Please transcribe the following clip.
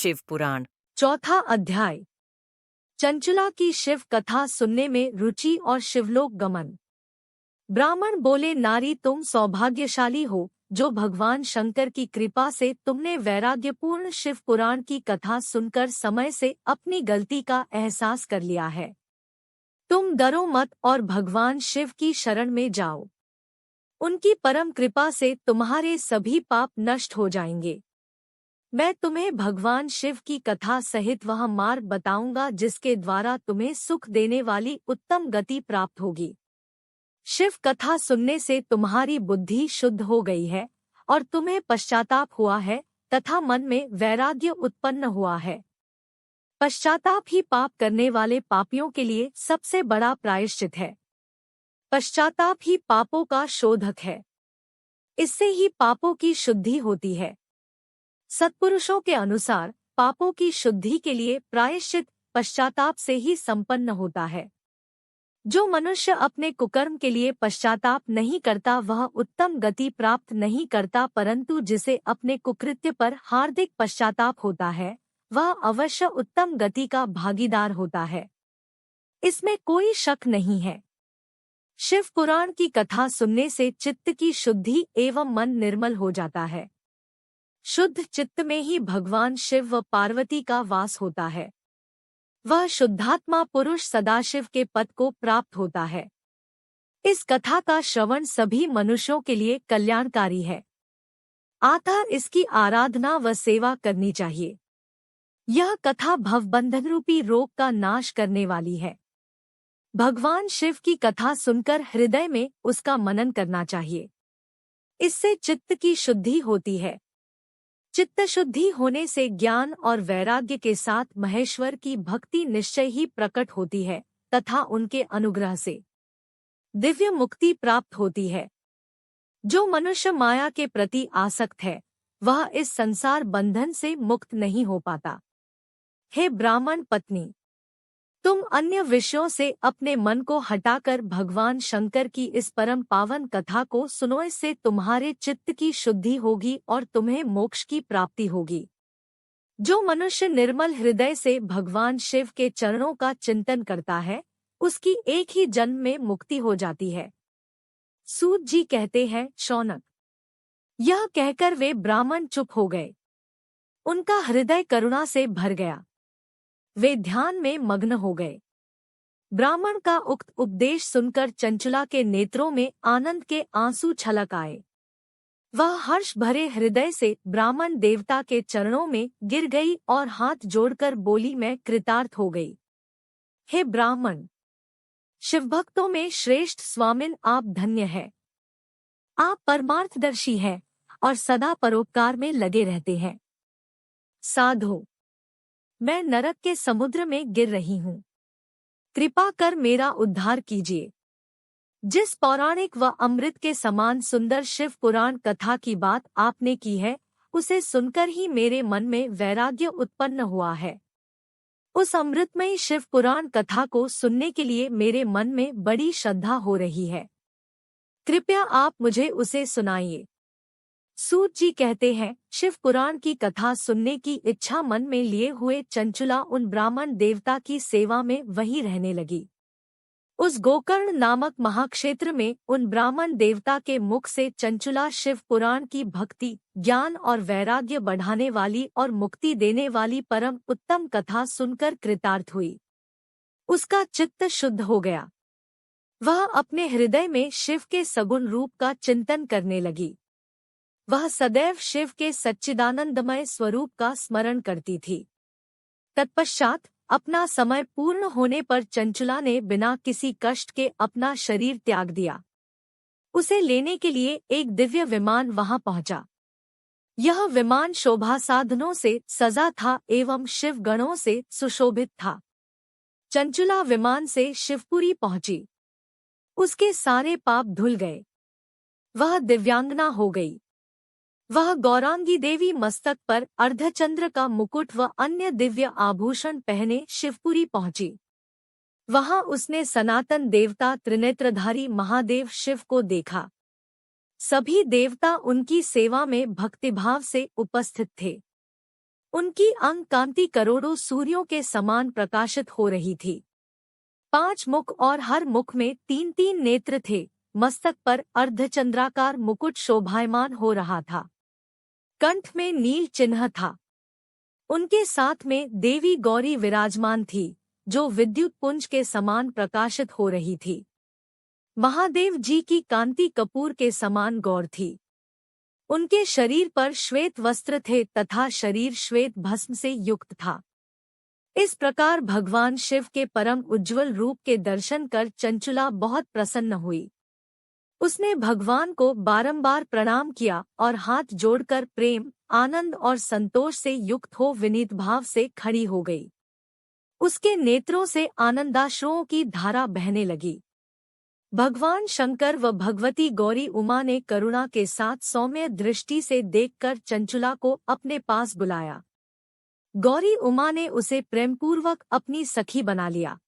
शिव पुराण। चौथा अध्याय। चंचला की शिव कथा सुनने में रुचि और शिवलोक गमन। ब्राह्मण बोले, नारी तुम सौभाग्यशाली हो जो भगवान शंकर की कृपा से तुमने वैराग्यपूर्ण शिव पुराण की कथा सुनकर समय से अपनी गलती का एहसास कर लिया है। तुम डरो मत और भगवान शिव की शरण में जाओ। उनकी परम कृपा से तुम्हारे सभी पाप नष्ट हो जाएंगे। मैं तुम्हें भगवान शिव की कथा सहित वह मार्ग बताऊंगा जिसके द्वारा तुम्हें सुख देने वाली उत्तम गति प्राप्त होगी। शिव कथा सुनने से तुम्हारी बुद्धि शुद्ध हो गई है और तुम्हें पश्चाताप हुआ है तथा मन में वैराग्य उत्पन्न हुआ है। पश्चाताप ही पाप करने वाले पापियों के लिए सबसे बड़ा प्रायश्चित है। पश्चाताप ही पापों का शोधक है। इससे ही पापों की शुद्धि होती है। सत्पुरुषों के अनुसार पापों की शुद्धि के लिए प्रायश्चित पश्चाताप से ही संपन्न होता है। जो मनुष्य अपने कुकर्म के लिए पश्चाताप नहीं करता वह उत्तम गति प्राप्त नहीं करता, परंतु जिसे अपने कुकृत्य पर हार्दिक पश्चाताप होता है वह अवश्य उत्तम गति का भागीदार होता है। इसमें कोई शक नहीं है। शिव पुराण की कथा सुनने से चित्त की शुद्धि एवं मन निर्मल हो जाता है। शुद्ध चित्त में ही भगवान शिव व पार्वती का वास होता है। वह शुद्धात्मा पुरुष सदाशिव के पद को प्राप्त होता है। इस कथा का श्रवण सभी मनुष्यों के लिए कल्याणकारी है। अतः इसकी आराधना व सेवा करनी चाहिए। यह कथा भवबंधन रूपी रोग का नाश करने वाली है। भगवान शिव की कथा सुनकर हृदय में उसका मनन करना चाहिए। इससे चित्त की शुद्धि होती है। चित्त शुद्धि होने से ज्ञान और वैराग्य के साथ महेश्वर की भक्ति निश्चय ही प्रकट होती है तथा उनके अनुग्रह से दिव्य मुक्ति प्राप्त होती है। जो मनुष्य माया के प्रति आसक्त है वह इस संसार बंधन से मुक्त नहीं हो पाता। हे ब्राह्मण पत्नी, तुम अन्य विषयों से अपने मन को हटाकर भगवान शंकर की इस परम पावन कथा को सुनो। इससे तुम्हारे चित्त की शुद्धि होगी और तुम्हें मोक्ष की प्राप्ति होगी। जो मनुष्य निर्मल हृदय से भगवान शिव के चरणों का चिंतन करता है उसकी एक ही जन्म में मुक्ति हो जाती है। सूत जी कहते हैं, शौनक। यह कहकर वे ब्राह्मण चुप हो गए। उनका हृदय करुणा से भर गया। वे ध्यान में मग्न हो गए। ब्राह्मण का उक्त उपदेश सुनकर चंचला के नेत्रों में आनंद के आंसू छलक आए। वह हर्ष भरे हृदय से ब्राह्मण देवता के चरणों में गिर गई और हाथ जोड़कर बोली, मैं कृतार्थ हो गई। हे ब्राह्मण, शिवभक्तों में श्रेष्ठ स्वामिन आप धन्य है। आप परमार्थदर्शी हैं और सदा परोपकार में लगे रहते हैं। साधो, मैं नरक के समुद्र में गिर रही हूँ। कृपा कर मेरा उद्धार कीजिए। जिस पौराणिक व अमृत के समान सुंदर शिव पुराण कथा की बात आपने की है उसे सुनकर ही मेरे मन में वैराग्य उत्पन्न हुआ है। उस अमृतमयी शिव पुराण कथा को सुनने के लिए मेरे मन में बड़ी श्रद्धा हो रही है। कृपया आप मुझे उसे सुनाइए। सूत जी कहते हैं, शिव पुराण की कथा सुनने की इच्छा मन में लिए हुए चंचला उन ब्राह्मण देवता की सेवा में वहीं रहने लगी। उस गोकर्ण नामक महाक्षेत्र में उन ब्राह्मण देवता के मुख से चंचला शिव पुराण की भक्ति, ज्ञान और वैराग्य बढ़ाने वाली और मुक्ति देने वाली परम उत्तम कथा सुनकर कृतार्थ हुई। उसका चित्त शुद्ध हो गया। वह अपने हृदय में शिव के सगुण रूप का चिंतन करने लगी। वह सदैव शिव के सच्चिदानंदमय स्वरूप का स्मरण करती थी। तत्पश्चात अपना समय पूर्ण होने पर चंचला ने बिना किसी कष्ट के अपना शरीर त्याग दिया। उसे लेने के लिए एक दिव्य विमान वहां पहुंचा। यह विमान शोभा साधनों से सजा था एवं शिव गणों से सुशोभित था। चंचला विमान से शिवपुरी पहुंची। उसके सारे पाप धुल गए। वह दिव्यांगना हो गई। वह गौरांगी देवी मस्तक पर अर्धचंद्र का मुकुट व अन्य दिव्य आभूषण पहने शिवपुरी पहुंची। वहां उसने सनातन देवता त्रिनेत्रधारी महादेव शिव को देखा। सभी देवता उनकी सेवा में भक्तिभाव से उपस्थित थे। उनकी अंग कांति करोड़ों सूर्यों के समान प्रकाशित हो रही थी। 5 मुख और हर मुख में 3-3 नेत्र थे। मस्तक पर अर्धचंद्राकार मुकुट शोभायमान हो रहा था। कंठ में नील चिन्ह था। उनके साथ में देवी गौरी विराजमान थी, जो विद्युत पुंज के समान प्रकाशित हो रही थी। महादेव जी की कांति कपूर के समान गौर थी। उनके शरीर पर श्वेत वस्त्र थे तथा शरीर श्वेत भस्म से युक्त था। इस प्रकार भगवान शिव के परम उज्ज्वल रूप के दर्शन कर चंचुला बहुत प्रसन्न हुई। उसने भगवान को बारंबार प्रणाम किया और हाथ जोड़कर प्रेम, आनंद और संतोष से युक्त हो विनीत भाव से खड़ी हो गई। उसके नेत्रों से आनंदाश्रुओं की धारा बहने लगी। भगवान शंकर व भगवती गौरी उमा ने करुणा के साथ सौम्य दृष्टि से देखकर चंचुला को अपने पास बुलाया। गौरी उमा ने उसे प्रेमपूर्वक अपनी सखी बना लिया।